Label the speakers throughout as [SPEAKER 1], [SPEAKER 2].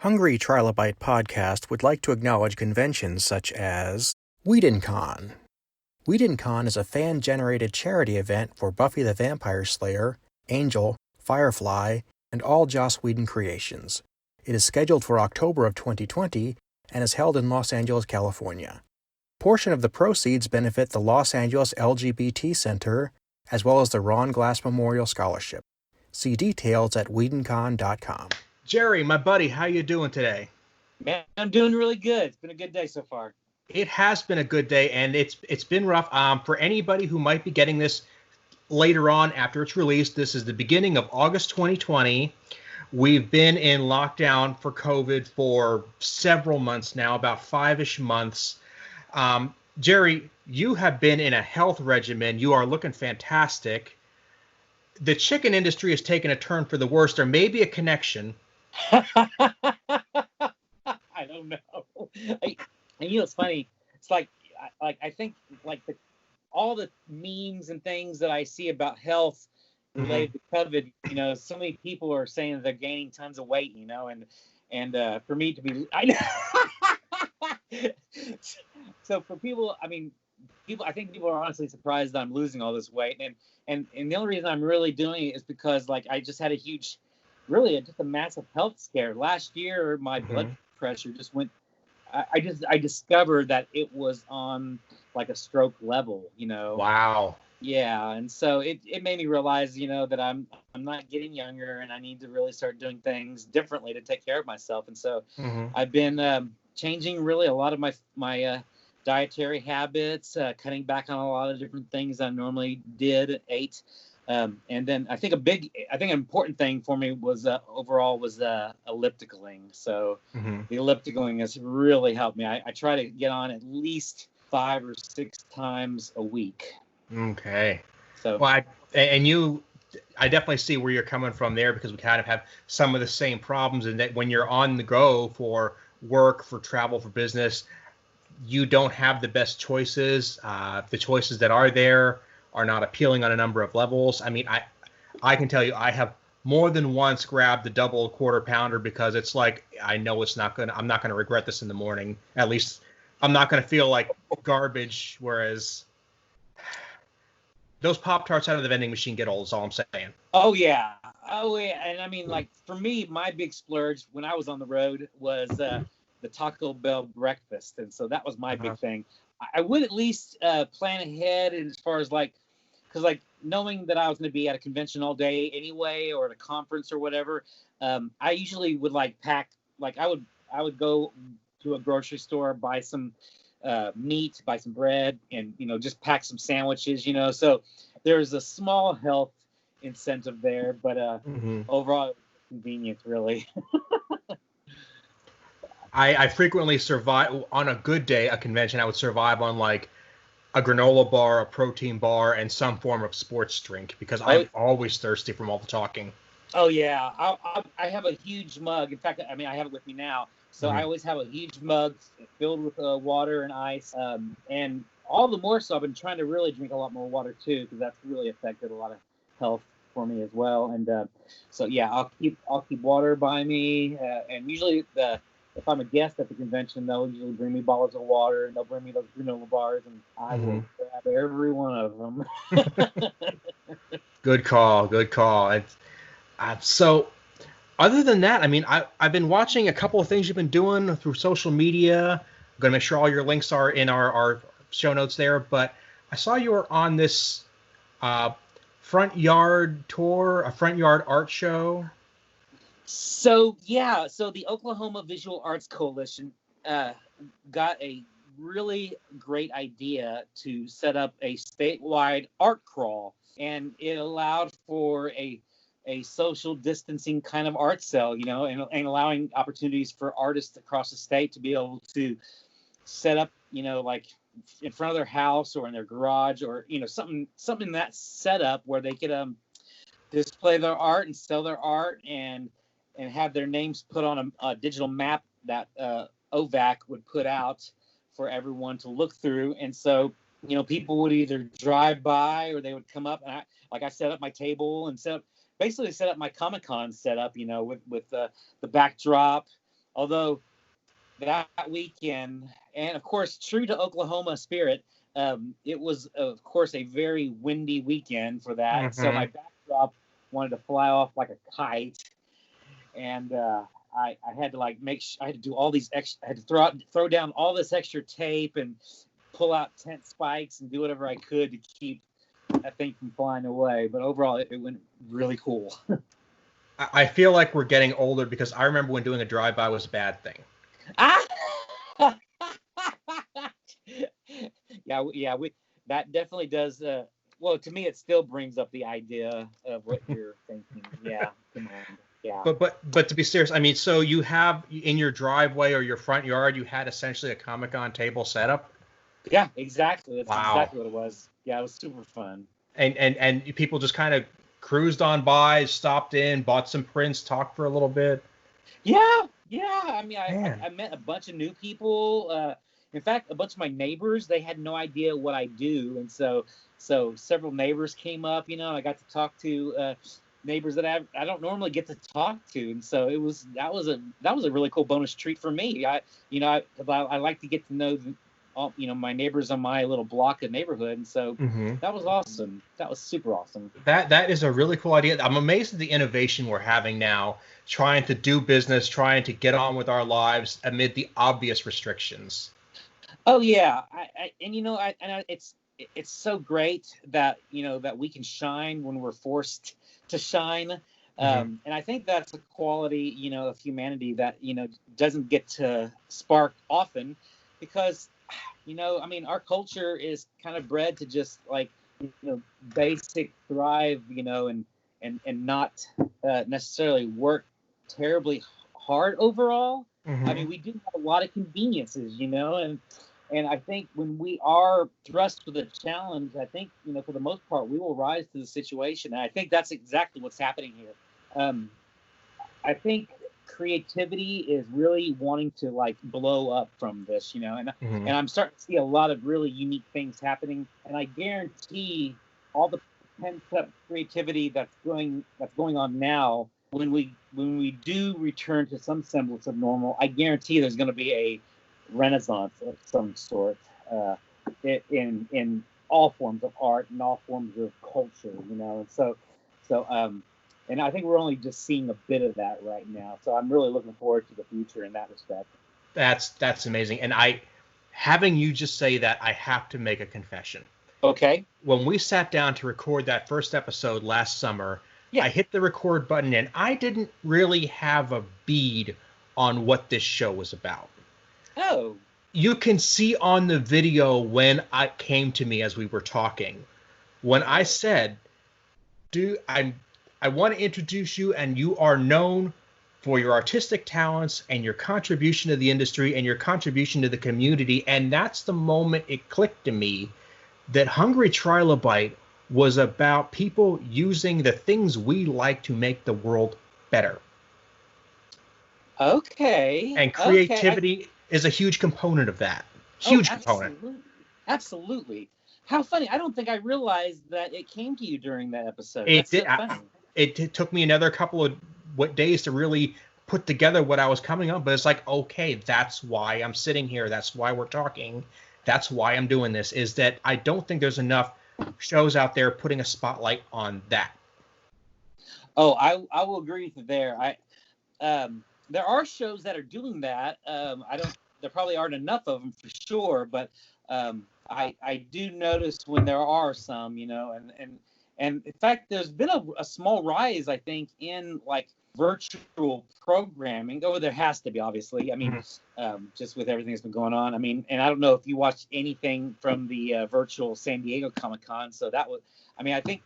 [SPEAKER 1] Hungry Trilobyte podcast would like to acknowledge conventions such as WhedonCon. WhedonCon is a fan-generated charity event for Buffy the Vampire Slayer, Angel, Firefly, and all Joss Whedon creations. It is scheduled for October of 2020 and is held in Los Angeles, California. Portion of the proceeds benefit the Los Angeles LGBT Center as well as the Ron Glass Memorial Scholarship. See details at WhedonCon.com.
[SPEAKER 2] Jerry, my buddy, how you doing today?
[SPEAKER 3] Man, I'm doing really good. It's been a good day so far.
[SPEAKER 2] It has been a good day, and it's been rough. For anybody who might be getting this later on after it's released, this is the beginning of August 2020. We've been in lockdown for COVID for several months now, about 5-ish months. Jerry, you have been in a health regimen. You are looking fantastic. The chicken industry has taken a turn for the worse. There may be a connection.
[SPEAKER 3] I don't know. And it's funny. It's like I think like all the memes and things that I see about health related to COVID. So many people are saying that they're gaining tons of weight. And for me to be, so for people, I think people are honestly surprised that I'm losing all this weight. And the only reason I'm really doing it is because I just had just a massive health scare last year. My blood pressure just went. I discovered that it was on like a stroke level.
[SPEAKER 2] Wow.
[SPEAKER 3] Yeah, and so it made me realize, that I'm not getting younger, and I need to really start doing things differently to take care of myself. And so I've been changing really a lot of my dietary habits, cutting back on a lot of different things I normally ate. And then I think an important thing for me was overall was ellipticaling. So the ellipticaling has really helped me. I try to get on at least 5 or 6 times a week.
[SPEAKER 2] Okay.
[SPEAKER 3] So
[SPEAKER 2] I definitely see where you're coming from there, because we kind of have some of the same problems, and that when you're on the go for work, for travel, for business, you don't have the best choices. The choices that are there are not appealing on a number of levels. I can tell you, I have more than once grabbed the double quarter pounder because it's like, I know I'm not gonna regret this in the morning. At least I'm not gonna feel like garbage. Whereas those Pop-Tarts out of the vending machine get old, is all I'm saying.
[SPEAKER 3] Oh yeah. And for me, my big splurge when I was on the road was the Taco Bell breakfast. And so that was my big thing. I would at least plan ahead as far as because knowing that I was going to be at a convention all day anyway, or at a conference or whatever, I usually would pack, I would go to a grocery store, buy some meat, buy some bread, and just pack some sandwiches. So there's a small health incentive there, but overall convenience really.
[SPEAKER 2] I frequently survive on a good day, a convention. I would survive on a granola bar, a protein bar, and some form of sports drink, because I'm always thirsty from all the talking.
[SPEAKER 3] Oh yeah, I have a huge mug. In fact, I have it with me now. So I always have a huge mug filled with water and ice, and all the more so I've been trying to really drink a lot more water too, because that's really affected a lot of health for me as well. And so yeah, I'll keep water by me, and usually if I'm a guest at the convention, they'll usually bring me bottles of water, and they'll bring me those granola bars, and I will grab every one of them.
[SPEAKER 2] Good call. So other than that, I've been watching a couple of things you've been doing through social media. I'm going to make sure all your links are in our show notes there. But I saw you were on this front yard tour, a front yard art show.
[SPEAKER 3] So the Oklahoma Visual Arts Coalition got a really great idea to set up a statewide art crawl, and it allowed for a social distancing kind of art sale, and allowing opportunities for artists across the state to be able to set up, in front of their house or in their garage, or something in that setup where they could display their art and sell their art, and have their names put on a digital map that OVAC would put out for everyone to look through. And so, people would either drive by or they would come up, and I set up my table and set up my Comic-Con setup, with the backdrop, although that weekend, and of course, true to Oklahoma spirit, it was, of course, a very windy weekend for that. So my backdrop wanted to fly off like a kite, and I had to like I had to do all these extra. I had to throw down all this extra tape and pull out tent spikes and do whatever I could to keep that thing from flying away. But overall, it went really cool.
[SPEAKER 2] I feel like we're getting older because I remember when doing a drive-by was a bad thing.
[SPEAKER 3] Yeah, that definitely does. Well, to me, it still brings up the idea of what you're thinking. Yeah, come on. Yeah.
[SPEAKER 2] But to be serious, I mean, so you have in your driveway or your front yard, you had essentially a Comic-Con table setup?
[SPEAKER 3] Yeah, exactly. That's
[SPEAKER 2] wow.
[SPEAKER 3] Exactly what it was. Yeah, it was super fun.
[SPEAKER 2] And people just kind of cruised on by, stopped in, bought some prints, talked for a little bit.
[SPEAKER 3] Yeah. I mean, I met a bunch of new people. In fact, a bunch of my neighbors, they had no idea what I do, and so several neighbors came up. You know, I got to talk to neighbors that I don't normally get to talk to, and so that was a really cool bonus treat for me. I like to get to know my neighbors on my little block of neighborhood, and so that was awesome. That was super awesome.
[SPEAKER 2] That is a really cool idea. I'm amazed at the innovation we're having now, trying to do business, trying to get on with our lives amid the obvious restrictions.
[SPEAKER 3] Oh yeah, it's so great that that we can shine when we're forced to shine, and I think that's a quality of humanity that doesn't get to spark often, because I mean, our culture is kind of bred to just like basic thrive, and not necessarily work terribly hard overall. I mean, we do have a lot of conveniences, and I think when we are thrust with a challenge, I think, for the most part, we will rise to the situation. And I think that's exactly what's happening here. I think creativity is really wanting to like blow up from this, and I'm starting to see a lot of really unique things happening. And I guarantee all the pent-up creativity that's going on now, when we do return to some semblance of normal, I guarantee there's going to be a renaissance of some sort in all forms of art and all forms of culture, and and I think we're only just seeing a bit of that right now. So I'm really looking forward to the future in that respect.
[SPEAKER 2] That's amazing. And having you just say that, I have to make a confession.
[SPEAKER 3] Okay.
[SPEAKER 2] When we sat down to record that first episode last summer, I hit the record button and I didn't really have a bead on what this show was about.
[SPEAKER 3] Oh.
[SPEAKER 2] You can see on the video when it came to me as we were talking, when I said, dude, I want to introduce you, and you are known for your artistic talents and your contribution to the industry and your contribution to the community. And that's the moment it clicked to me that Hungry Trilobyte was about people using the things we like to make the world better.
[SPEAKER 3] Okay.
[SPEAKER 2] And creativity is a huge component of that. Huge component.
[SPEAKER 3] Absolutely. How funny. I don't think I realized that it came to you during that episode.
[SPEAKER 2] That's so funny. It took me another couple of days to really put together what I was coming up, but it's like, okay, that's why I'm sitting here. That's why we're talking. That's why I'm doing this, is that I don't think there's enough shows out there putting a spotlight on that.
[SPEAKER 3] Oh, I will agree with you there. There are shows that are doing that. There probably aren't enough of them for sure, but I do notice when there are some, and in fact, there's been a small rise, I think, in like virtual programming. There has to be, obviously. I mean, just with everything that's been going on. I mean, and I don't know if you watched anything from the virtual San Diego Comic-Con. So that was, I mean, I think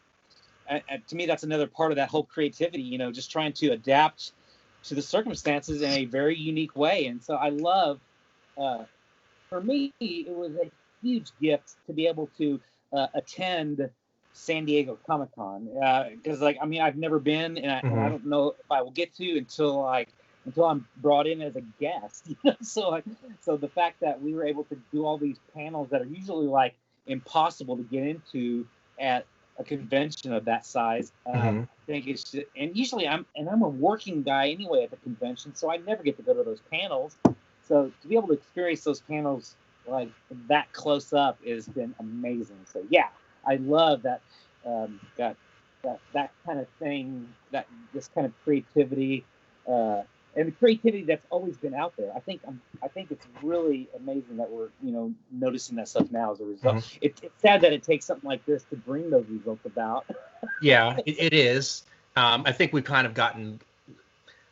[SPEAKER 3] to me that's another part of that whole creativity. Just trying to adapt to the circumstances in a very unique way. And so I love. For me, it was a huge gift to be able to attend San Diego Comic-Con, because I've never been, and I don't know if I will get to until I'm brought in as a guest. So the fact that we were able to do all these panels that are usually like impossible to get into at a convention of that size.
[SPEAKER 1] Mhm.
[SPEAKER 3] I think it's, and usually I'm a working guy anyway at the convention, so I never get to go to those panels. So to be able to experience those panels like that close up has been amazing. So yeah, I love that that kind of thing, that this kind of creativity, and the creativity that's always been out there. I think it's really amazing that we're noticing that stuff now as a result.
[SPEAKER 1] Mhm.
[SPEAKER 3] It's sad that it takes something like this to bring those results about.
[SPEAKER 2] Yeah, it is. I think we've kind of gotten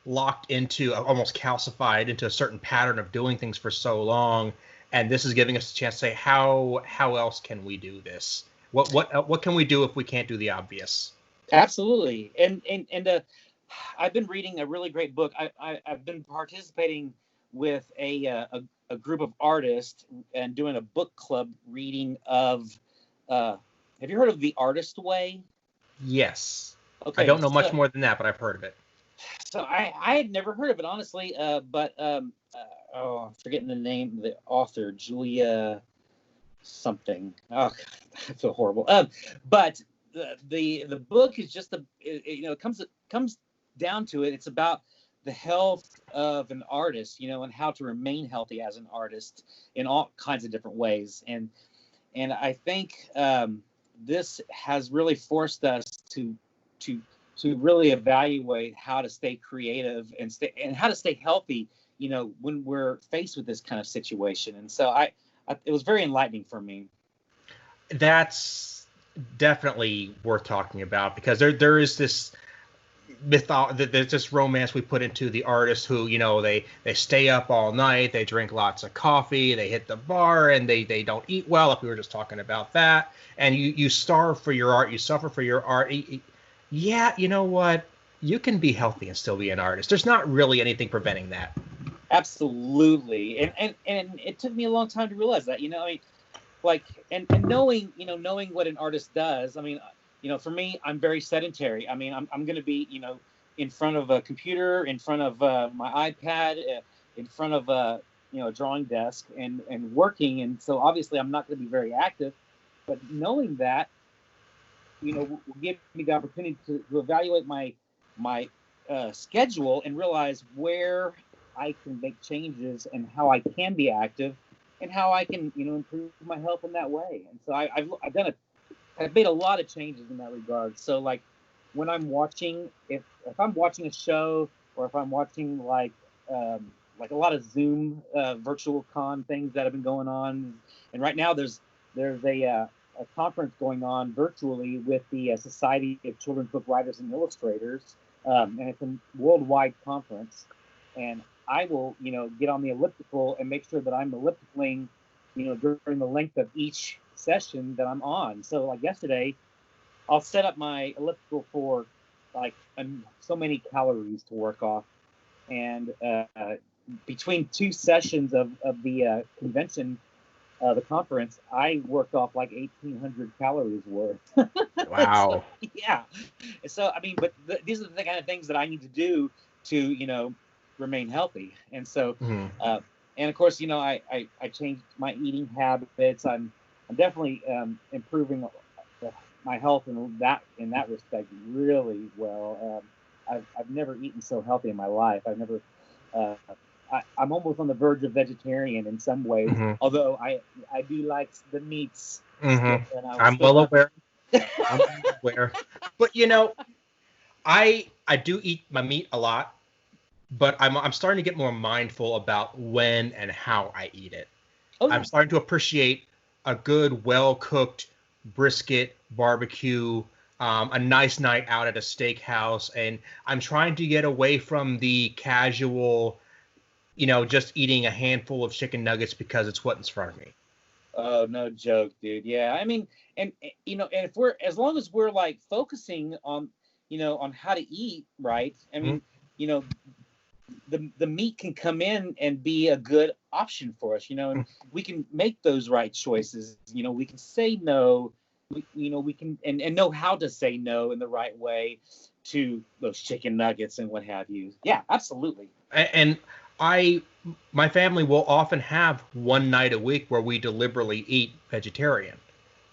[SPEAKER 2] locked into, almost calcified into a certain pattern of doing things for so long, and this is giving us a chance to say, how else can we do this? What can we do if we can't do the obvious?
[SPEAKER 3] Absolutely, and I've been reading a really great book. I've been participating with a group of artists and doing a book club reading of. Have you heard of The Artist Way?
[SPEAKER 2] Yes. I
[SPEAKER 3] Okay,
[SPEAKER 2] don't know much more than that, but I've heard of it.
[SPEAKER 3] so I had never heard of it, honestly. But oh, I'm forgetting the name of the author, Julia something. Oh, I feel horrible. But the book is just it comes down to it. It's about the health of an artist, and how to remain healthy as an artist in all kinds of different ways. And I think this has really forced us to really evaluate how to stay creative and how to stay healthy, when we're faced with this kind of situation. And so it was very enlightening for me.
[SPEAKER 2] That's definitely worth talking about, because there is this there's this romance we put into the artists who, they stay up all night, they drink lots of coffee, they hit the bar, and they don't eat well, if we were just talking about that. And you starve for your art, you suffer for your art. Yeah, you know what? You can be healthy and still be an artist. There's not really anything preventing that.
[SPEAKER 3] Absolutely. And it took me a long time to realize that, I mean, like, and knowing what an artist does. I mean, for me, I'm very sedentary. I mean, I'm going to be, in front of a computer, in front of my iPad, in front of a drawing desk and working. And so obviously I'm not going to be very active, but knowing that, will give me the opportunity to evaluate my schedule and realize where I can make changes and how I can be active and how I can, improve my health in that way. And so I've made a lot of changes in that regard. So like when I'm watching, if I'm watching a show, or if I'm watching like a lot of Zoom virtual con things that have been going on, and right now there's a conference going on virtually with the Society of Children's Book Writers and Illustrators, and it's a worldwide conference. And I will, get on the elliptical and make sure that I'm ellipticaling, during the length of each session that I'm on. So like yesterday, I'll set up my elliptical for like so many calories to work off, and between two sessions of the convention, the conference, I worked off like 1,800 calories worth.
[SPEAKER 2] Wow.
[SPEAKER 3] So, yeah. So I mean, but these are the kind of things that I need to do to remain healthy. And so, and of course, I changed my eating habits. I'm definitely improving my health in that respect really well. I've never eaten so healthy in my life. I've never. I'm almost on the verge of vegetarian in some ways, although I do like the meats.
[SPEAKER 2] I'm well aware. I'm aware. But I do eat my meat a lot, but I'm starting to get more mindful about when and how I eat it.
[SPEAKER 3] Oh, yeah.
[SPEAKER 2] I'm starting to appreciate a good, well-cooked brisket barbecue, a nice night out at a steakhouse, and I'm trying to get away from the casual, just eating a handful of chicken nuggets because it's what's in front of me.
[SPEAKER 3] Oh, no joke, dude. Yeah, I mean, and and if as long as we're like focusing on, on how to eat right, I mean, the meat can come in and be a good option for us, and we can make those right choices. We can say no. We can and know how to say no in the right way to those chicken nuggets and what have you. Yeah, absolutely.
[SPEAKER 2] And my family will often have one night a week where we deliberately eat vegetarian.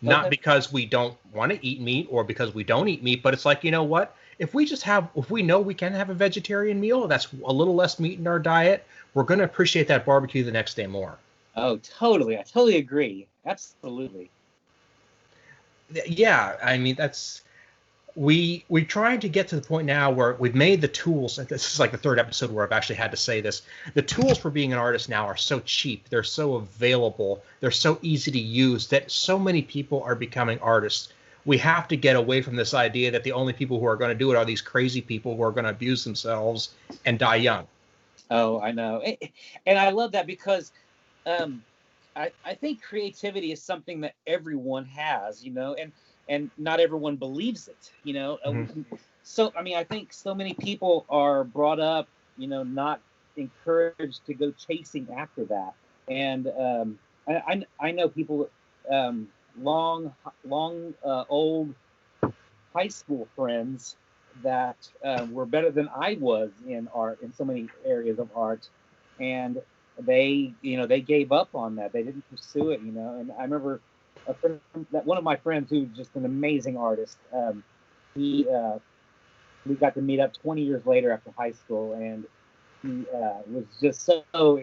[SPEAKER 2] Not because we don't want to eat meat or because we don't eat meat, but it's like, you know what? If we know we can have a vegetarian meal that's a little less meat in our diet, we're going to appreciate that barbecue the next day more.
[SPEAKER 3] Oh, totally. I totally agree. Absolutely.
[SPEAKER 2] Yeah, I mean, we're trying to get to the point now where we've made the tools. This is like the third episode where I've actually had to say this. The tools for being an artist now are so cheap. They're so available. They're so easy to use that so many people are becoming artists. We have to get away from this idea that the only people who are going to do it are these crazy people who are going to abuse themselves and die young.
[SPEAKER 3] Oh, I know. And I love that because I think creativity is something that everyone has, and not everyone believes it,
[SPEAKER 2] Mm-hmm.
[SPEAKER 3] So, I mean, I think so many people are brought up, not encouraged to go chasing after that. And I know people, long, old high school friends that were better than I was in art, in so many areas of art. And they gave up on that. They didn't pursue it, And I remember one of my friends who's just an amazing artist. We got to meet up 20 years later after high school, and he was just so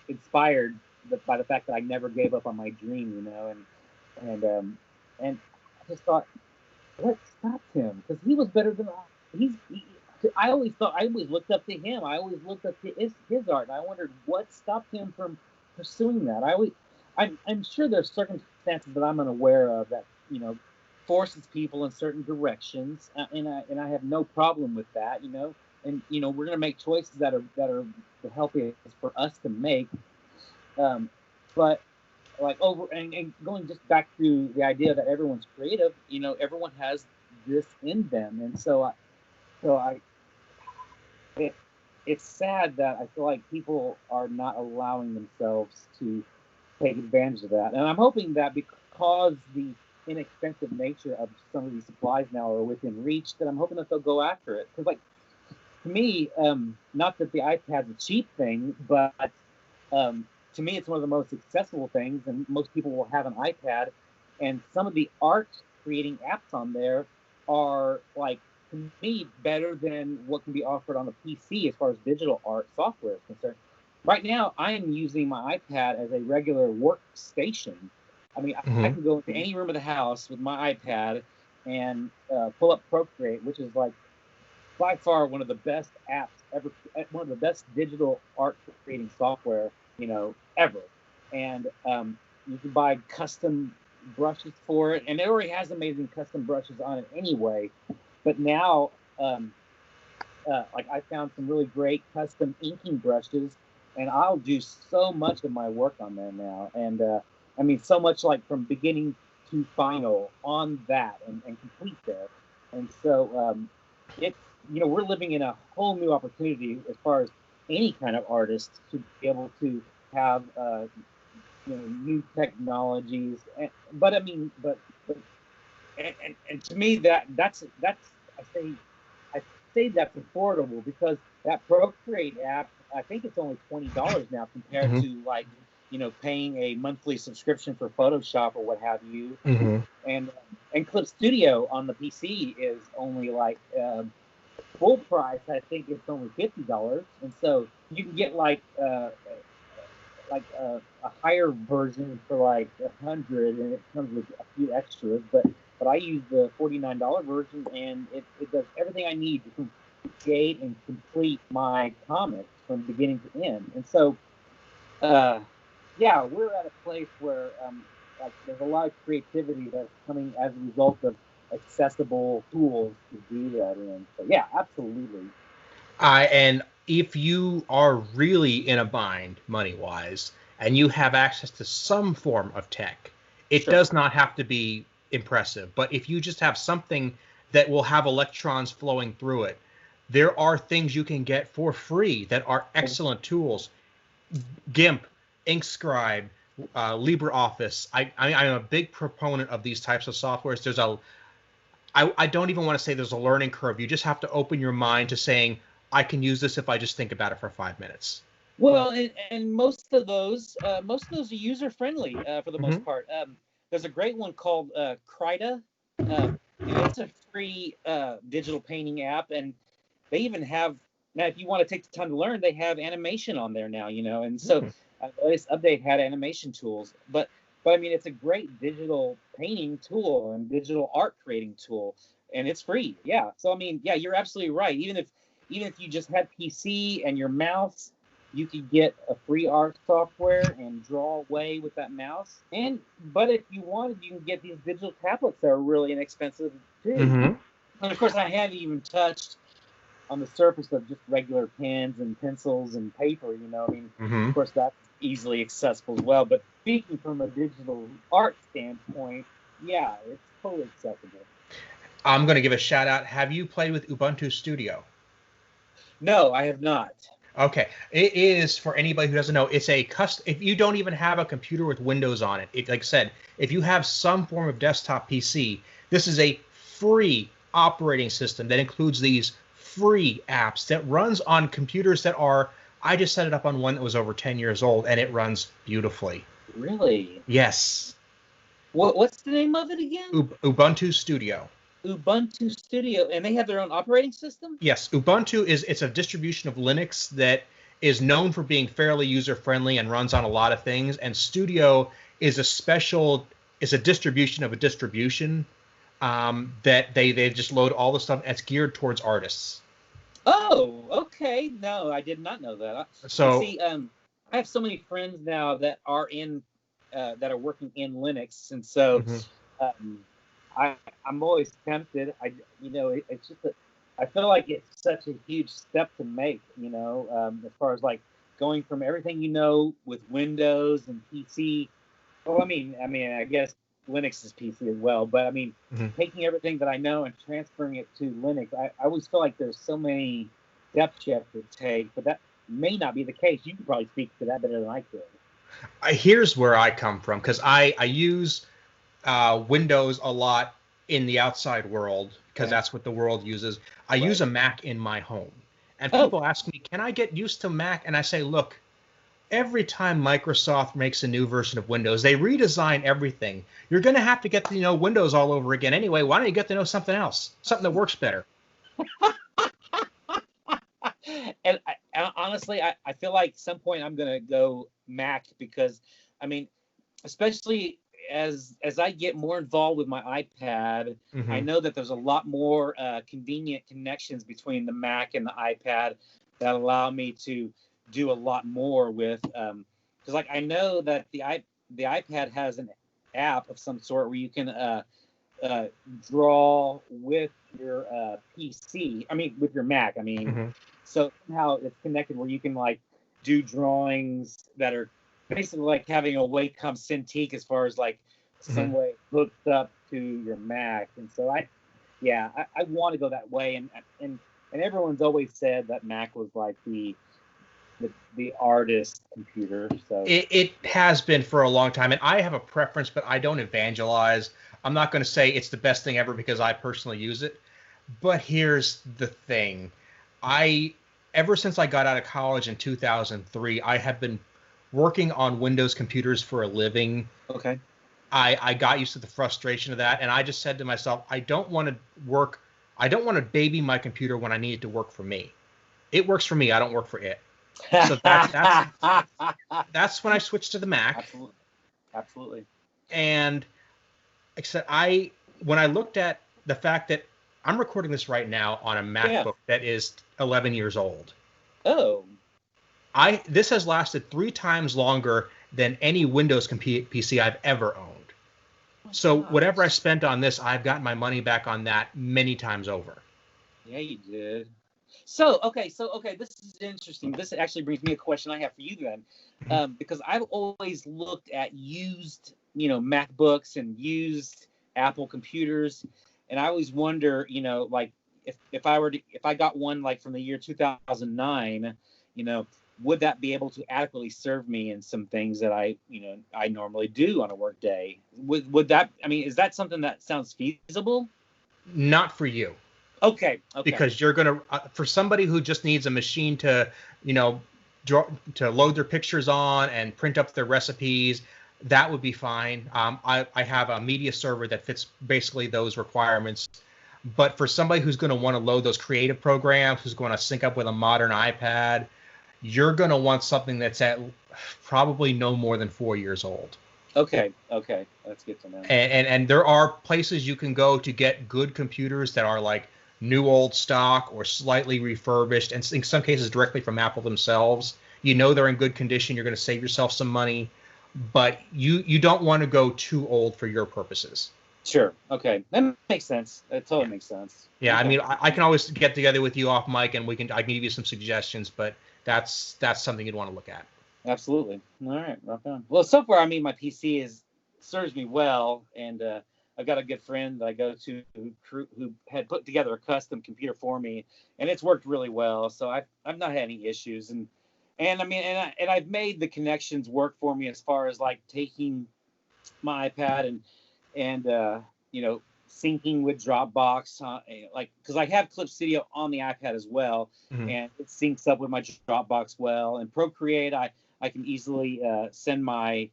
[SPEAKER 3] inspired by the fact that I never gave up on my dream, and I just thought, what stopped him? Because he was better than I always looked up to him. I always looked up to his art, and I wondered what stopped him from pursuing that. I'm sure there's circumstances that I'm unaware of that forces people in certain directions, and I have no problem with that, And we're gonna make choices that are the healthiest for us to make. But like and going just back to the idea that everyone's creative, everyone has this in them, and so it's sad that I feel like people are not allowing themselves to take advantage of that. And I'm hoping that because the inexpensive nature of some of these supplies now are within reach, that I'm hoping that they'll go after it. Because, like, to me, not that the iPad's a cheap thing, but to me, it's one of the most accessible things, and most people will have an iPad. And some of the art creating apps on there are, like, to me, better than what can be offered on the PC as far as digital art software is concerned. Right now, I am using my iPad as a regular workstation. I mean,
[SPEAKER 2] Mm-hmm.
[SPEAKER 3] I can go into any room of the house with my iPad and pull up Procreate, which is like by far one of the best apps ever, one of the best digital art creating software, ever. And you can buy custom brushes for it, and it already has amazing custom brushes on it anyway. But now, like, I found some really great custom inking brushes, and I'll do so much of my work on there now. And I mean, so much, like, from beginning to final on that and complete there. And so it's, we're living in a whole new opportunity as far as any kind of artist to be able to have new technologies. But I mean, but and to me that's I say that's affordable because that Procreate app, I think it's only $20 now compared
[SPEAKER 2] Mm-hmm.
[SPEAKER 3] to, like, paying a monthly subscription for Photoshop or what have you.
[SPEAKER 2] Mm-hmm.
[SPEAKER 3] And Clip Studio on the PC is only like full price. I think it's only $50, and so you can get like a higher version for like $100, and it comes with a few extras. But I use the $49 version, and it does everything I need to create and complete my comics from beginning to end. And so, yeah, we're at a place where like, there's a lot of creativity that's coming as a result of accessible tools to do that in. So yeah, absolutely.
[SPEAKER 2] And if you are really in a bind money wise and you have access to some form of tech, it
[SPEAKER 3] Sure.
[SPEAKER 2] does not have to be impressive. But if you just have something that will have electrons flowing through it, there are things you can get for free that are excellent tools. GIMP, InkScribe, LibreOffice. I'm a big proponent of these types of softwares. I don't even want to say there's a learning curve. You just have to open your mind to saying, I can use this if I just think about it for 5 minutes.
[SPEAKER 3] Well, and most of those are user friendly for the most part. There's a great one called Krita. It's a free digital painting app, and they even have now. If you want to take the time to learn, they have animation on there now. And so the latest update had animation tools. But I mean, it's a great digital painting tool and digital art creating tool, and it's free. Yeah. So I mean, yeah, you're absolutely right. Even if you just had PC and your mouse, you could get a free art software and draw away with that mouse. But if you wanted, you can get these digital tablets that are really inexpensive too.
[SPEAKER 2] Mm-hmm.
[SPEAKER 3] And of course, I haven't even touched on the surface of just regular pens and pencils and paper. I mean,
[SPEAKER 2] Mm-hmm.
[SPEAKER 3] Of course, that's easily accessible as well. But speaking from a digital art standpoint, yeah, it's totally accessible.
[SPEAKER 2] I'm going to give a shout out. Have you played with Ubuntu Studio?
[SPEAKER 3] No, I have not.
[SPEAKER 2] Okay, it is, for anybody who doesn't know, it's a custom. If you don't even have a computer with Windows on it, like I said, if you have some form of desktop PC, this is a free operating system that includes these free apps that runs on computers that are. I just set it up on one that was over 10 years old, and it runs beautifully.
[SPEAKER 3] Really?
[SPEAKER 2] Yes.
[SPEAKER 3] What's the name of it again?
[SPEAKER 2] Ubuntu Studio.
[SPEAKER 3] Ubuntu Studio, and they have their own operating system?
[SPEAKER 2] Yes, Ubuntu it's a distribution of Linux that is known for being fairly user-friendly and runs on a lot of things, and Studio is a distribution of a distribution that they just load all the stuff that's geared towards artists.
[SPEAKER 3] Oh, okay. No, I did not know that.
[SPEAKER 2] So
[SPEAKER 3] see, I have so many friends now that are working in Linux, and so I'm always tempted. It's just I feel like it's such a huge step to make. As far as like going from everything with Windows and PC. Well, I mean, I guess Linux is PC as well, but I mean, taking everything that I know and transferring it to Linux, I always feel like there's so many steps you have to take, but that may not be the case. You can probably speak to that better than I could.
[SPEAKER 2] Here's where I come from, because I use Windows a lot in the outside world, because that's what the world uses. I use a Mac in my home, and people ask me, can I get used to Mac? And I say, look, every time Microsoft makes a new version of Windows, they redesign everything. You're going to have to get to know Windows all over again anyway. Why don't you get to know something else, something that works better?
[SPEAKER 3] And honestly, I feel like at some point I'm going to go Mac, because, I mean, especially as I get more involved with my iPad, I know that there's a lot more convenient connections between the Mac and the iPad that allow me to do a lot more with, because like I know that the iPad has an app of some sort where you can draw with your PC. I mean, with your Mac. I mean, so somehow it's connected where you can like do drawings that are basically like having a Wacom Cintiq as far as like some way hooked up to your Mac. And so I want to go that way. And everyone's always said that Mac was like the artist computer. So
[SPEAKER 2] it has been for a long time, and I have a preference, but I don't evangelize. I'm not going to say it's the best thing ever because I personally use it. But here's the thing. Ever since I got out of college in 2003, I have been working on Windows computers for a living.
[SPEAKER 3] Okay.
[SPEAKER 2] I got used to the frustration of that, and I just said to myself, I don't want to baby my computer when I need it to work for me. It works for me. I don't work for it. So that's when I switched to the Mac.
[SPEAKER 3] Absolutely.
[SPEAKER 2] And except when I looked at the fact that I'm recording this right now on a MacBook that is 11 years old.
[SPEAKER 3] Oh.
[SPEAKER 2] This has lasted 3 times longer than any Windows PC I've ever owned. So whatever I spent on this, I've gotten my money back on that many times over.
[SPEAKER 3] Yeah, you did. So okay, this is interesting. This actually brings me a question I have for you then, because I've always looked at used, MacBooks and used Apple computers, and I always wonder, like if I got one like from the year 2009, would that be able to adequately serve me in some things that I normally do on a work day? Would that? I mean, is that something that sounds feasible?
[SPEAKER 2] Not for you.
[SPEAKER 3] Okay.
[SPEAKER 2] Because you're gonna for somebody who just needs a machine to to load their pictures on and print up their recipes, that would be fine. I have a media server that fits basically those requirements. But for somebody who's going to want to load those creative programs, who's going to sync up with a modern iPad, you're going to want something that's at probably no more than 4 years old.
[SPEAKER 3] Okay, that's good to know.
[SPEAKER 2] And there are places you can go to get good computers that are like new old stock or slightly refurbished, and in some cases directly from Apple themselves. You know they're in good condition. You're going to save yourself some money, but you don't want to go too old for your purposes.
[SPEAKER 3] Sure. Okay, that makes sense. That totally makes sense.
[SPEAKER 2] Yeah,
[SPEAKER 3] okay.
[SPEAKER 2] I mean, I can always get together with you off mic, and I can give you some suggestions, but that's something you'd want to look at.
[SPEAKER 3] Absolutely. All right, rock on. Well, so far, I mean, my PC serves me well, and I've got a good friend that I go to who had put together a custom computer for me, and it's worked really well. So I've not had any issues, and I mean, and I've made the connections work for me as far as like taking my iPad and you know, syncing with Dropbox, like because I have Clip Studio on the iPad as well,
[SPEAKER 2] Mm-hmm.
[SPEAKER 3] and it syncs up with my Dropbox well. And Procreate, I can easily send my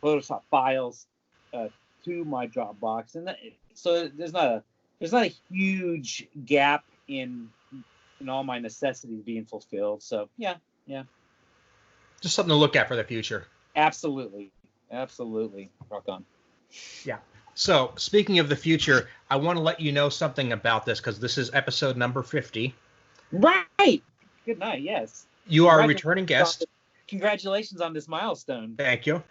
[SPEAKER 3] Photoshop files to my Dropbox, and so there's not a huge gap in all my necessities being fulfilled. So yeah,
[SPEAKER 2] Just something to look at for the future.
[SPEAKER 3] absolutely, rock on.
[SPEAKER 2] Yeah. So speaking of the future, I want to let you know something about this because this is episode number 50.
[SPEAKER 3] Right. Good night. Yes.
[SPEAKER 2] You are a returning guest.
[SPEAKER 3] Congratulations on this milestone.
[SPEAKER 2] Thank you.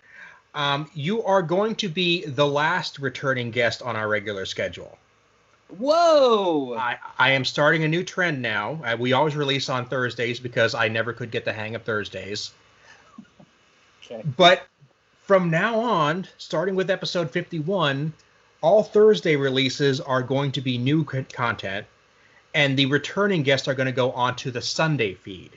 [SPEAKER 2] You are going to be the last returning guest on our regular schedule.
[SPEAKER 3] Whoa!
[SPEAKER 2] I am starting a new trend now. We always release on Thursdays because I never could get the hang of Thursdays.
[SPEAKER 3] Okay.
[SPEAKER 2] But from now on, starting with episode 51, all Thursday releases are going to be new content, and the returning guests are going to go onto the Sunday feed.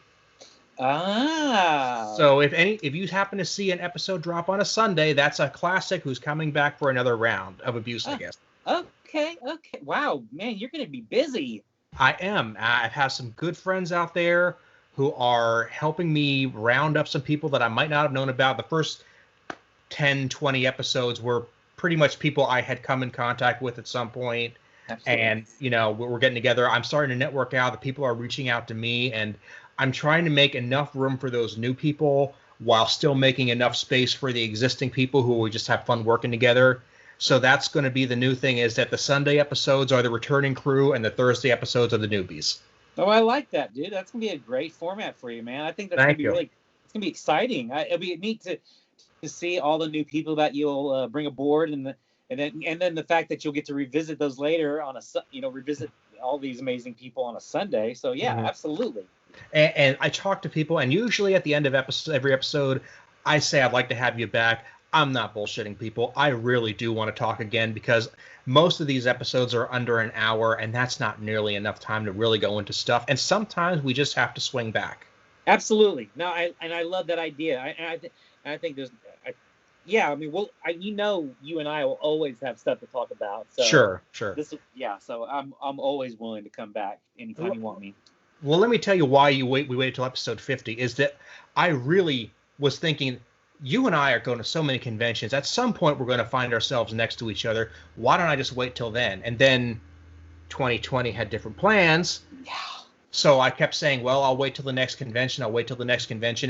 [SPEAKER 3] Ah.
[SPEAKER 2] So if you happen to see an episode drop on a Sunday, that's a classic who's coming back for another round of abuse, I guess.
[SPEAKER 3] Okay. Wow, man, you're going to be busy.
[SPEAKER 2] I am. I've had some good friends out there who are helping me round up some people that I might not have known about. The first 10, 20 episodes were pretty much people I had come in contact with at some point. Absolutely. And, you know, we're getting together. I'm starting to network out. The people are reaching out to me, and I'm trying to make enough room for those new people while still making enough space for the existing people who we just have fun working together. So that's going to be the new thing, is that the Sunday episodes are the returning crew and the Thursday episodes are the newbies.
[SPEAKER 3] Oh, I like that, dude. That's going to be a great format for you, man. I think that's going to be really, it's going to be exciting. It'll be neat to see all the new people that you'll bring aboard, and then the fact that you'll get to revisit those later on revisit all these amazing people on a Sunday. So yeah, absolutely.
[SPEAKER 2] And I talk to people, and usually at the end of every episode, I say I'd like to have you back. I'm not bullshitting people. I really do want to talk again because most of these episodes are under an hour, and that's not nearly enough time to really go into stuff. And sometimes we just have to swing back. Absolutely.
[SPEAKER 3] No, I love that idea. I think there's, I mean, you and I will always have stuff to talk about. So
[SPEAKER 2] sure.
[SPEAKER 3] So I'm always willing to come back anytime you want me.
[SPEAKER 2] Well, let me tell you why we waited till episode 50 is that I really was thinking you and I are going to so many conventions. At some point, we're going to find ourselves next to each other. Why don't I just wait till then? And then 2020 had different plans.
[SPEAKER 3] Yeah.
[SPEAKER 2] So I kept saying, well, I'll wait till the next convention.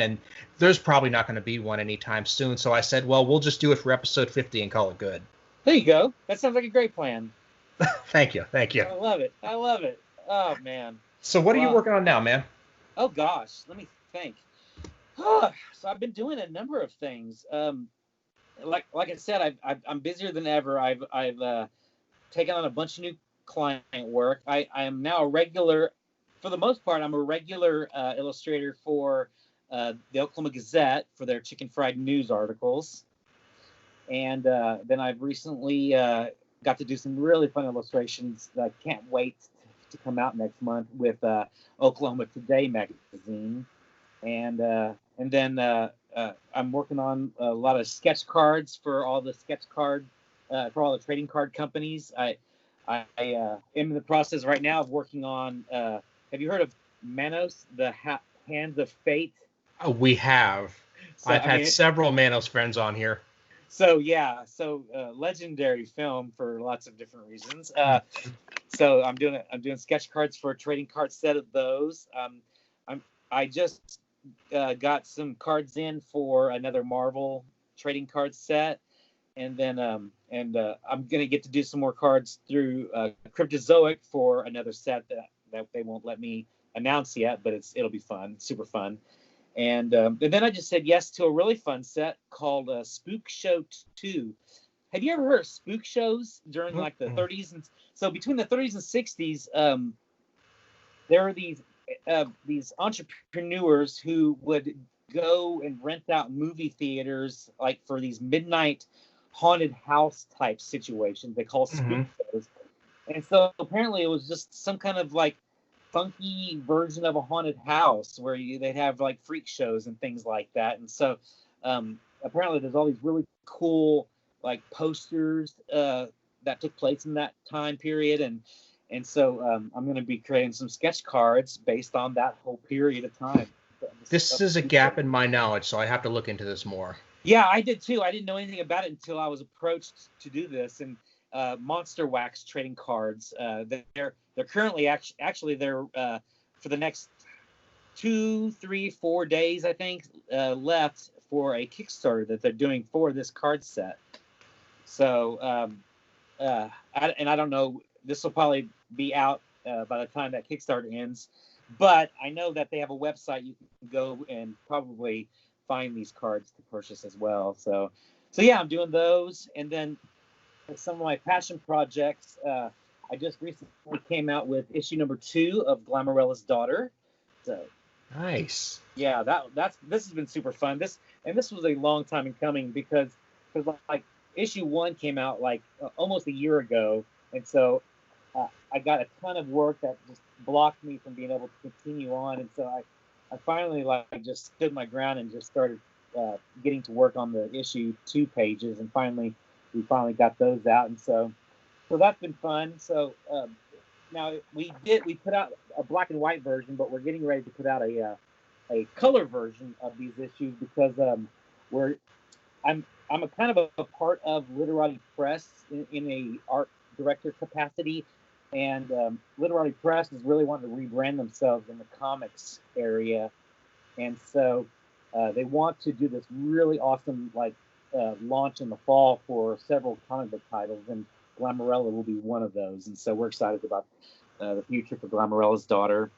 [SPEAKER 2] And there's probably not going to be one anytime soon. So I said, well, we'll just do it for episode 50 and call it good.
[SPEAKER 3] There you go. That sounds like a great plan.
[SPEAKER 2] Thank you.
[SPEAKER 3] I love it. Oh, man.
[SPEAKER 2] So what are you working on now, man?
[SPEAKER 3] Oh, gosh. Let me think. So I've been doing a number of things. Like I said, I'm busier than ever. I've taken on a bunch of new client work. I am now a regular. For the most part, I'm a regular illustrator for the Oklahoma Gazette for their chicken fried news articles. And then I've recently got to do some really fun illustrations that I can't wait to come out next month with Oklahoma Today magazine. And then I'm working on a lot of sketch cards for all the for all the trading card companies. I am in the process right now of working on. Have you heard of Manos, the Hands of Fate?
[SPEAKER 2] We have.
[SPEAKER 3] So
[SPEAKER 2] I've
[SPEAKER 3] I
[SPEAKER 2] had
[SPEAKER 3] mean,
[SPEAKER 2] several Manos friends on here.
[SPEAKER 3] so yeah, so legendary film for lots of different reasons.
[SPEAKER 2] Mhm.
[SPEAKER 3] So I'm doing sketch cards for a trading card set of those. I just got some cards in for another Marvel trading card set, and then I'm gonna get to do some more cards through Cryptozoic for another set that they won't let me announce yet, but it'll be fun, super fun. And then I just said yes to a really fun set called Spook Show 2. Have you ever heard of spook shows during like the 30s? And so between the 30s and 60s, there were these entrepreneurs who would go and rent out movie theaters like for these midnight haunted house type situations they call spook shows. And so apparently it was just some kind of like funky version of a haunted house where they'd have like freak shows and things like that. And so apparently there's all these really cool like posters that took place in that time period. And so I'm going to be creating some sketch cards based on that whole period of time.
[SPEAKER 2] This is a gap in my knowledge, so I have to look into this more.
[SPEAKER 3] Yeah, I did too. I didn't know anything about it until I was approached to do this. And Monster Wax trading cards, they're currently actually they're for the next 2, 3, 4 days I think left for a Kickstarter that they're doing for this card set. So I don't know. This will probably be out by the time that Kickstarter ends, but I know that they have a website you can go and probably find these cards to purchase as well. So yeah, I'm doing those, and then some of my passion projects. I just recently came out with issue number 2 of Glamorella's Daughter. So
[SPEAKER 2] Nice.
[SPEAKER 3] yeah, this has been super fun. This was a long time in coming because like issue 1 came out like almost a year ago, and so I got a ton of work that just blocked me from being able to continue on, and so I finally like just stood my ground and just started getting to work on the issue 2 pages, and we finally got those out, and so that's been fun. So now we put out a black and white version, but we're getting ready to put out a color version of these issues because I'm a kind of a part of Literati Press in a art director capacity, and Literati Press is really wanting to rebrand themselves in the comics area, and so they want to do this really awesome like launch in the fall for several comic book titles, and Glamorella will be one of those, and so we're excited about the future for Glamorella's Daughter.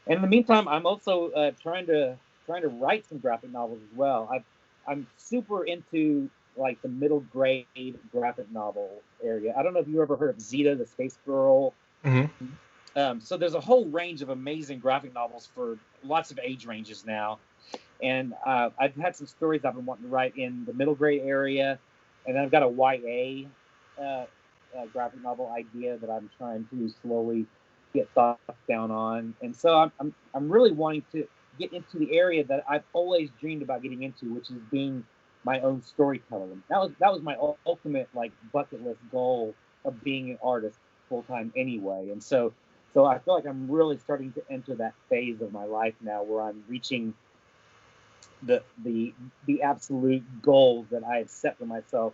[SPEAKER 3] And in the meantime, I'm also trying to write some graphic novels as well. I'm super into like the middle grade graphic novel area. I don't know if you ever heard of Zeta, the Space Girl. So there's a whole range of amazing graphic novels for lots of age ranges now. And I've had some stories I've been wanting to write in the middle grade area, and then I've got a YA graphic novel idea that I'm trying to slowly get thoughts down on. And so I'm really wanting to get into the area that I've always dreamed about getting into, which is being my own storyteller. That was my ultimate like bucket list goal of being an artist full time anyway. And so I feel like I'm really starting to enter that phase of my life now where I'm reaching the absolute goals that I had set for myself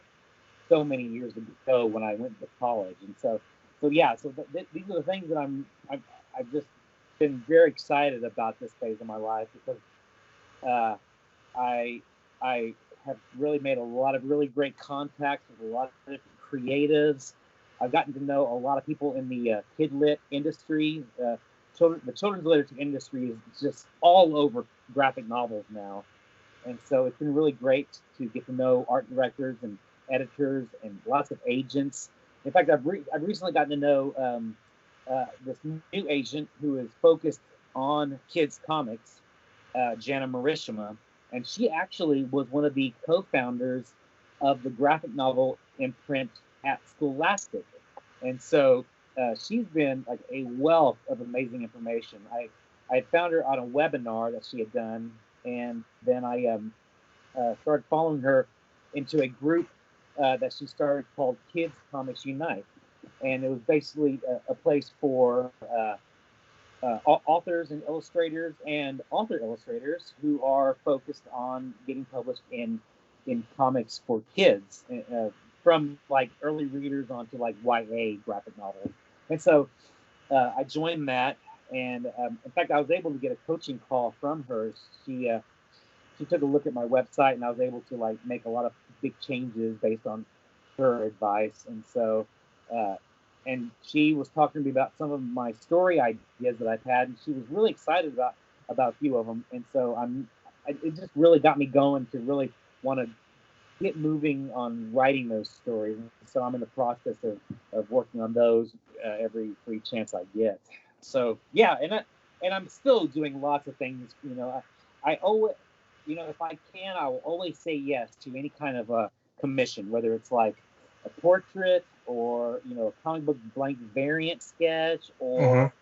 [SPEAKER 3] so many years ago when I went to college. And so yeah, so these are the things that I've just been very excited about this phase of my life because I have really made a lot of really great contacts with a lot of different creatives. I've gotten to know a lot of people in the kid lit industry. The children's literature industry is just all over graphic novels now, and so it's been really great to get to know art directors and editors and lots of agents. In fact, I've recently gotten to know this new agent who is focused on kids comics, Jana Marishima, and she actually was one of the co-founders of the graphic novel imprint at Scholastic, and so she's been like a wealth of amazing information. I found her on a webinar that she had done, and then I started following her into a group that she started called Kids Comics Unite, and it was basically a place for authors and illustrators and author illustrators who are focused on getting published in comics for kids, from like early readers onto like YA graphic novels. And so I joined that, and in fact, I was able to get a coaching call from her. She took a look at my website, and I was able to like make a lot of big changes based on her advice. And so, and she was talking to me about some of my story ideas that I've had, and she was really excited about a few of them. And so it just really got me going to really want to get moving on writing those stories. And so I'm in the process of working on those every free chance I get. So yeah, and I'm still doing lots of things. I always, if I can, I will always say yes to any kind of a commission, whether it's like a portrait or a comic book blank variant sketch or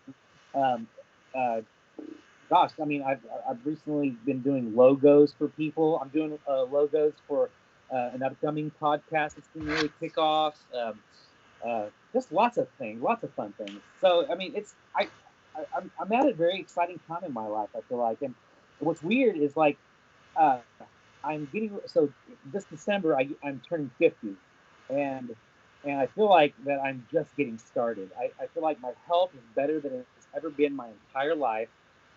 [SPEAKER 3] gosh, I mean, I've recently been doing logos for people. I'm doing logos for an upcoming podcast that's going to really kick off. Just lots of things, lots of fun things. So I mean, I'm at a very exciting time in my life, I feel like. And what's weird is like I'm getting, so this December I'm turning 50, and I feel like that I'm just getting started. I feel like my health is better than it's ever been my entire life.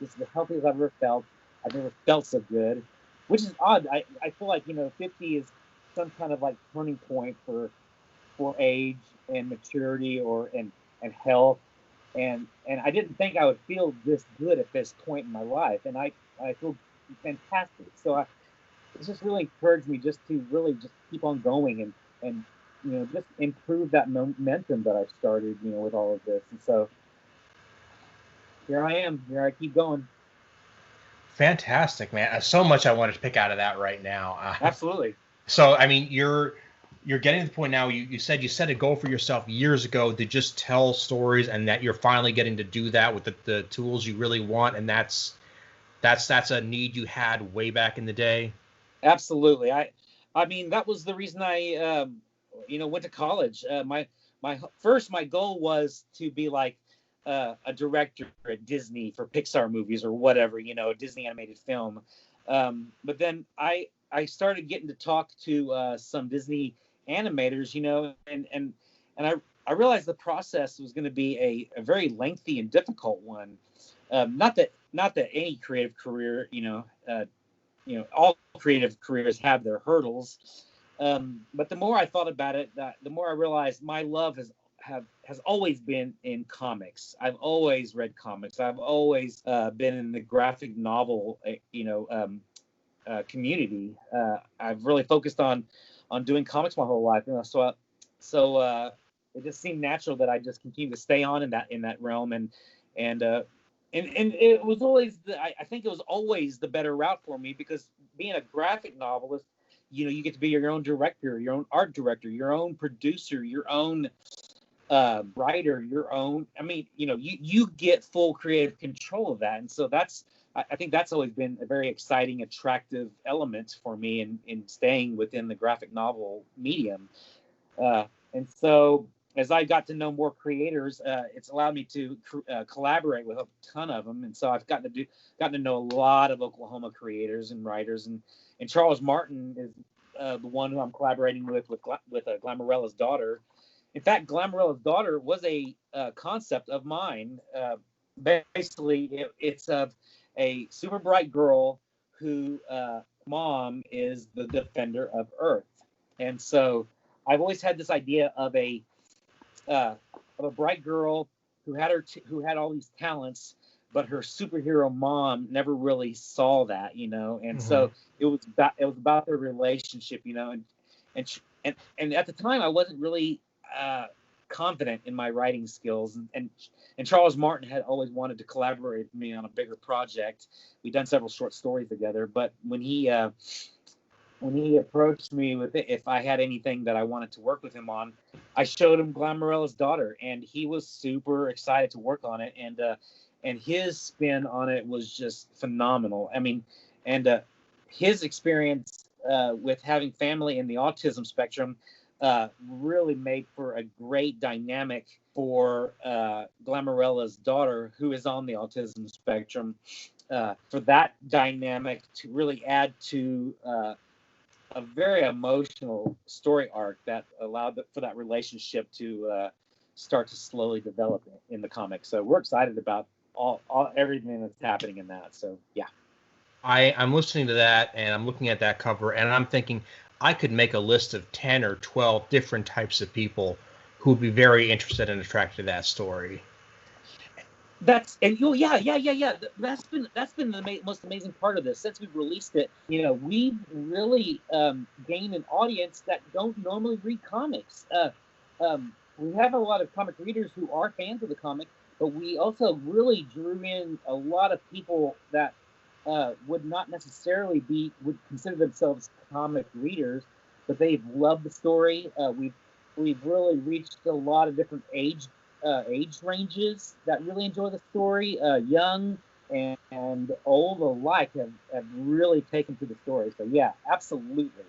[SPEAKER 3] This is the healthiest I've ever felt. I've never felt so good, which is odd. I feel like 50 is some kind of like turning point for age and maturity and health, and I didn't think I would feel this good at this point in my life, and I feel fantastic. So it's just really encouraged me just to really just keep on going and just improve that momentum that I've started with all of this. And so here I am. Here I keep going.
[SPEAKER 2] Fantastic, man. So much I wanted to pick out of that right now.
[SPEAKER 3] Absolutely.
[SPEAKER 2] So, I mean, you're getting to the point now. You said you set a goal for yourself years ago to just tell stories, and that you're finally getting to do that with the tools you really want, and that's a need you had way back in the day.
[SPEAKER 3] Absolutely. I mean, that was the reason I went to college. My goal was to be like a director at Disney for Pixar movies or whatever, Disney animated film. But then I started getting to talk to some Disney animators, and I realized the process was going to be a very lengthy and difficult one. Not that any creative career, all creative careers have their hurdles. But the more I thought about it, the more I realized my love has always been in comics. I've always read comics. I've always been in the graphic novel, community. I've really focused on doing comics my whole life. So it just seemed natural that I just continue to stay on in that realm, and it was always I think it was always the better route for me, because being a graphic novelist, you get to be your own director, your own art director, your own producer, your own writer, your own. I mean, you get full creative control of that, and so I think that's always been a very exciting, attractive element for me in staying within the graphic novel medium. And so as I got to know more creators, it's allowed me to collaborate with a ton of them. And so I've gotten to know a lot of Oklahoma creators and writers. And Charles Martin is the one who I'm collaborating with Glamorella's Daughter. In fact, Glamorella's Daughter was a concept of mine. Basically, it's of a super bright girl who mom is the defender of Earth. And so I've always had this idea of a bright girl who had all these talents, but her superhero mom never really saw that, and so it was about their relationship, and at the time I wasn't really confident in my writing skills, and Charles Martin had always wanted to collaborate with me on a bigger project. We'd done several short stories together, but when he approached me with it, if I had anything that I wanted to work with him on, I showed him Glamorella's Daughter, and he was super excited to work on it. And his spin on it was just phenomenal. I mean, and his experience with having family in the autism spectrum really made for a great dynamic for Glamorella's daughter, who is on the autism spectrum, for that dynamic to really add to a very emotional story arc that allowed for that relationship to start to slowly develop in the comics. So we're excited about all everything that's happening in that. So yeah.
[SPEAKER 2] I'm listening to that and I'm looking at that cover and I'm thinking I could make a list of 10 or 12 different types of people who would be very interested and attracted to that story.
[SPEAKER 3] That's yeah. That's been the most amazing part of this. Since we've released it, we've really gained an audience that don't normally read comics. We have a lot of comic readers who are fans of the comic, but we also really drew in a lot of people that would not necessarily would consider themselves comic readers, but they've loved the story. We've really reached a lot of different age ranges that really enjoy the story. Young and old alike have really taken to the story. So yeah, absolutely.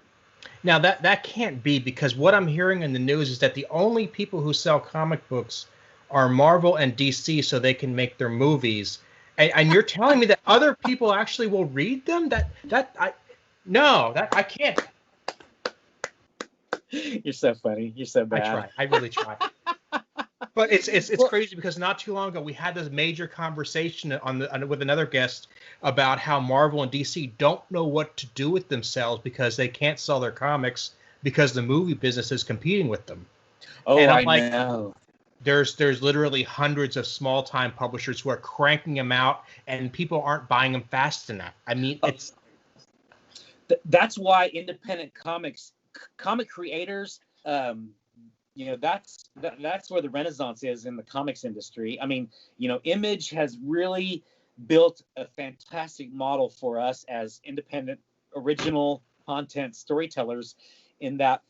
[SPEAKER 2] Now that can't be, because what I'm hearing in the news is that the only people who sell comic books are Marvel and DC, so they can make their movies. And you're telling me that other people actually will read them? I can't.
[SPEAKER 3] You're so funny. You're so bad.
[SPEAKER 2] I try. I really try. But it's crazy because not too long ago we had this major conversation with another guest about how Marvel and DC don't know what to do with themselves because they can't sell their comics because the movie business is competing with them.
[SPEAKER 3] Oh, and I know.
[SPEAKER 2] There's literally hundreds of small time publishers who are cranking them out, and people aren't buying them fast enough. I mean, it's
[SPEAKER 3] that's why independent comic creators. That's where the renaissance is in the comics industry. I mean, Image has really built a fantastic model for us as independent original content storytellers, in that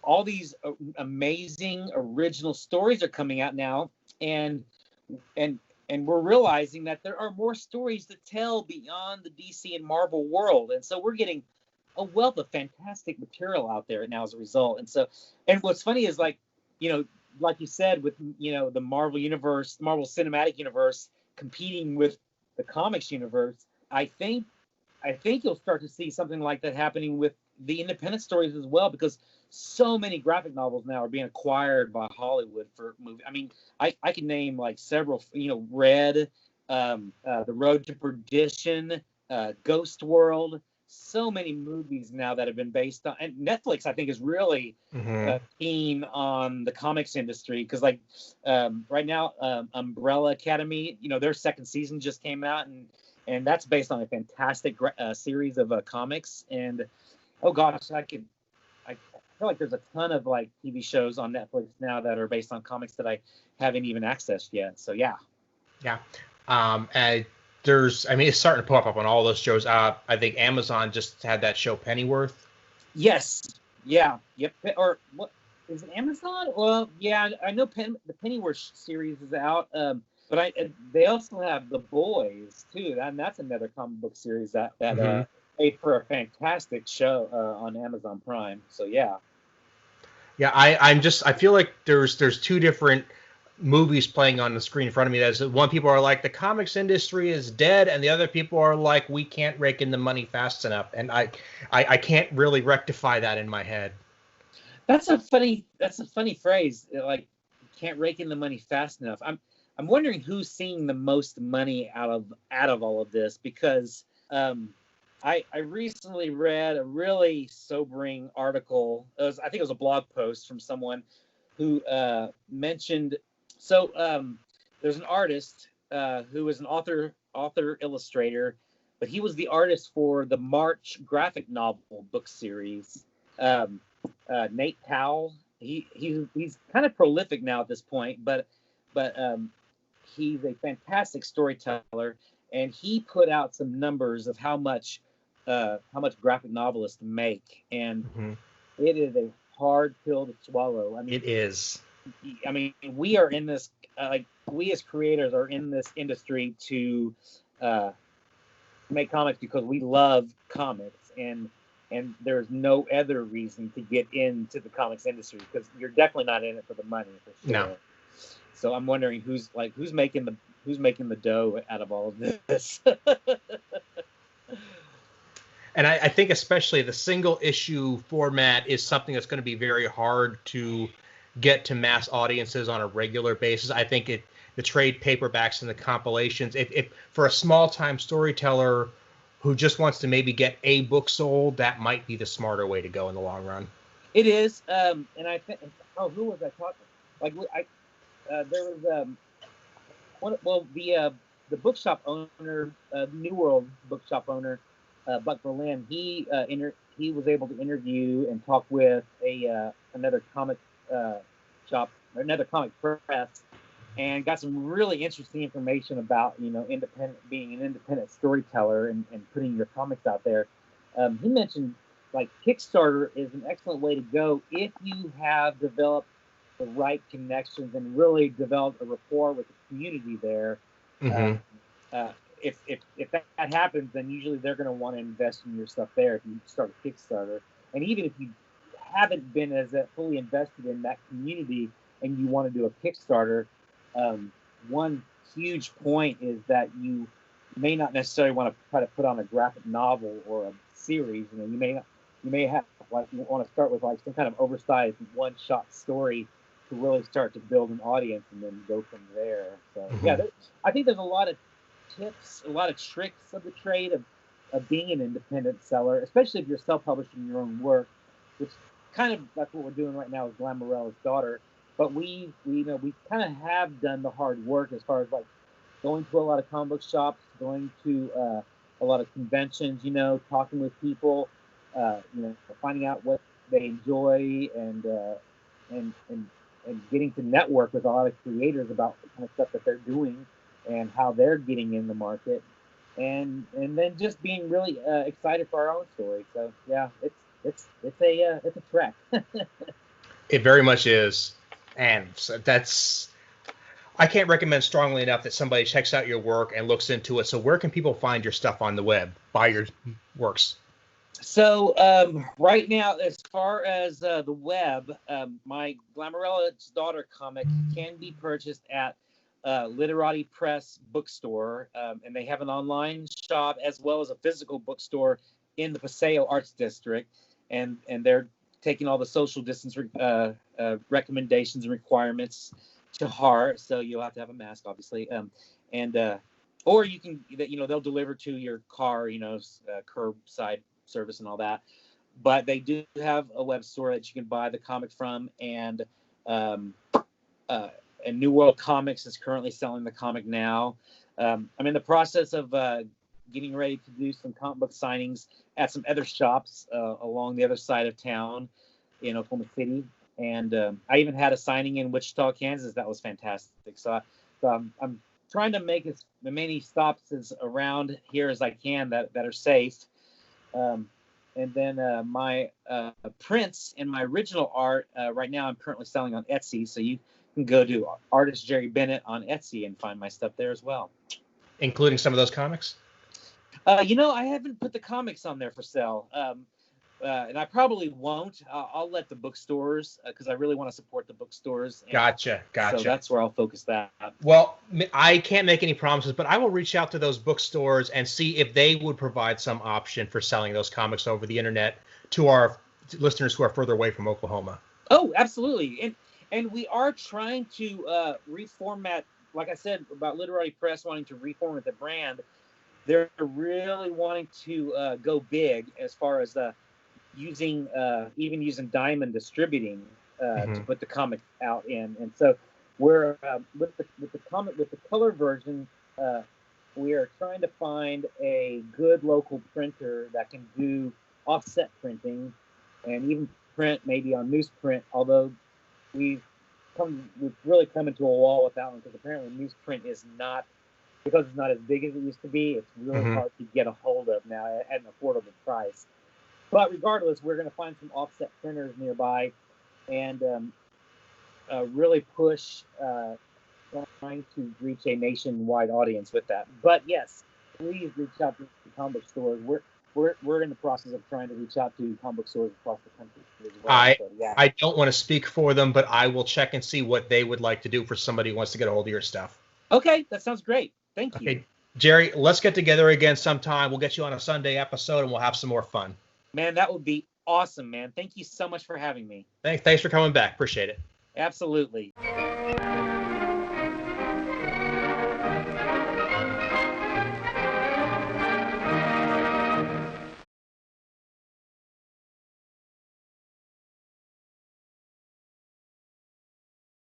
[SPEAKER 3] all these amazing original stories are coming out now, and we're realizing that there are more stories to tell beyond the DC and Marvel world, and so we're getting a wealth of fantastic material out there now as a result. And what's funny is, like you said, with the Marvel universe, Marvel Cinematic Universe competing with the comics universe, I think you'll start to see something like that happening with the independent stories as well, because so many graphic novels now are being acquired by Hollywood for movie. I mean, I can name like several, Red, The Road to Perdition, Ghost World. So many movies now that have been based on, and Netflix, I think, is really keen on the comics industry, because right now, Umbrella Academy, their second season just came out, and that's based on a fantastic series of comics. And oh gosh, I feel like there's a ton of like TV shows on Netflix now that are based on comics that I haven't even accessed yet. So yeah.
[SPEAKER 2] And it's starting to pop up on all those shows. I think Amazon just had that show Pennyworth.
[SPEAKER 3] Yes. Yeah. Yep. Or what is it? Amazon? Well, yeah. I know the Pennyworth series is out. But they also have The Boys too, and that's another comic book series that made for a fantastic show on Amazon Prime. So yeah.
[SPEAKER 2] Yeah, I feel like there's two different movies playing on the screen in front of me. That's one, people are like the comics industry is dead, and the other people are like we can't rake in the money fast enough, and I can't really rectify that in my head.
[SPEAKER 3] That's a funny phrase, like can't rake in the money fast enough. I'm wondering who's seeing the most money out of all of this, because I recently read a really sobering article. I think it was a blog post from someone who mentioned. So there's an artist who is an author illustrator, but he was the artist for the March graphic novel book series. Nate Powell. He's kind of prolific now at this point, but he's a fantastic storyteller, and he put out some numbers of how much graphic novelists make, and it is a hard pill to swallow. I mean,
[SPEAKER 2] it is.
[SPEAKER 3] I mean, we are in this, we as creators are in this industry to make comics because we love comics, and and there's no other reason to get into the comics industry, because you're definitely not in it for the money, for sure.
[SPEAKER 2] No.
[SPEAKER 3] So I'm wondering who's making the dough out of all of this.
[SPEAKER 2] And I think especially the single issue format is something that's going to be very hard to get to mass audiences on a regular basis. I think the trade paperbacks and the compilations, if for a small time storyteller who just wants to maybe get a book sold, that might be the smarter way to go in the long run.
[SPEAKER 3] It is, and I think, who was I talking? Like there was the bookshop owner, New World bookshop owner, Buck Berlin. He was able to interview and talk with another comic shop, or another comic press, and got some really interesting information about being an independent storyteller and putting your comics out there. He mentioned like Kickstarter is an excellent way to go if you have developed the right connections and really developed a rapport with the community there.
[SPEAKER 2] Mm-hmm.
[SPEAKER 3] If that happens, then usually they're going to want to invest in your stuff there if you start a Kickstarter. And even if you haven't been as fully invested in that community and you want to do a Kickstarter, one huge point is that you may not necessarily want to try to put on a graphic novel or a series. You may have you want to start with like some kind of oversized one-shot story to really start to build an audience and then go from there. So yeah, I think there's a lot of tips, a lot of tricks of the trade of being an independent seller, especially if you're self-publishing your own work, which kind of that's what we're doing right now with Glamorella's Daughter. But we kind of have done the hard work as far as like going to a lot of comic book shops, going to a lot of conventions, talking with people, finding out what they enjoy and getting to network with a lot of creators about the kind of stuff that they're doing and how they're getting in the market, and then just being really excited for our own story. So yeah, it's a trek.
[SPEAKER 2] It very much is, and so I can't recommend strongly enough that somebody checks out your work and looks into it. So where can people find your stuff on the web, buy your works?
[SPEAKER 3] So right now, as far as the web, my Glamorella's Daughter comic can be purchased at Literati Press bookstore, and they have an online shop as well as a physical bookstore in the Paseo Arts District, and they're taking all the social distance recommendations and requirements to heart. So you'll have to have a mask, obviously, or you can, they'll deliver to your car, curbside service and all that. But they do have a web store that you can buy the comic from, and New World Comics is currently selling the comic now. I'm in the process of getting ready to do some comic book signings at some other shops along the other side of town in Oklahoma City. And I even had a signing in Wichita, Kansas. That was fantastic. So I'm trying to make as many stops as around here as I can that are safe. And then my prints and my original art, right now I'm currently selling on Etsy. So you can go to artist Jerry Bennett on Etsy and find my stuff there as well.
[SPEAKER 2] Including some of those comics?
[SPEAKER 3] I haven't put the comics on there for sale. And I probably won't. I'll let the bookstores, because I really want to support the bookstores.
[SPEAKER 2] Gotcha.
[SPEAKER 3] So that's where I'll focus that.
[SPEAKER 2] Well, I can't make any promises, but I will reach out to those bookstores and see if they would provide some option for selling those comics over the internet to our listeners who are further away from Oklahoma.
[SPEAKER 3] Oh, absolutely. And we are trying to reformat, like I said, about Literati Press wanting to reformat the brand. They're really wanting to go big as far as using Diamond Distributing to put the comic out in. And so we're with the color version, we are trying to find a good local printer that can do offset printing and even print maybe on newsprint, although we've really come into a wall with that one, because apparently newsprint is not, because it's not as big as it used to be, it's really hard to get a hold of now at an affordable price. But regardless, we're going to find some offset printers nearby and really push trying to reach a nationwide audience with that. But yes, please reach out to the comic stores. we're in the process of trying to reach out to comic book stores across the country as well.
[SPEAKER 2] I
[SPEAKER 3] So, yeah.
[SPEAKER 2] I don't want to speak for them, but I will check and see what they would like to do for somebody who wants to get a hold of your stuff.
[SPEAKER 3] Okay, that sounds great. Thank you.
[SPEAKER 2] Okay, Jerry, let's get together again sometime. We'll get you on a Sunday episode, and we'll have some more fun.
[SPEAKER 3] Man, that would be awesome, man. Thank you so much for having me.
[SPEAKER 2] Thanks for coming back. Appreciate it.
[SPEAKER 3] Absolutely.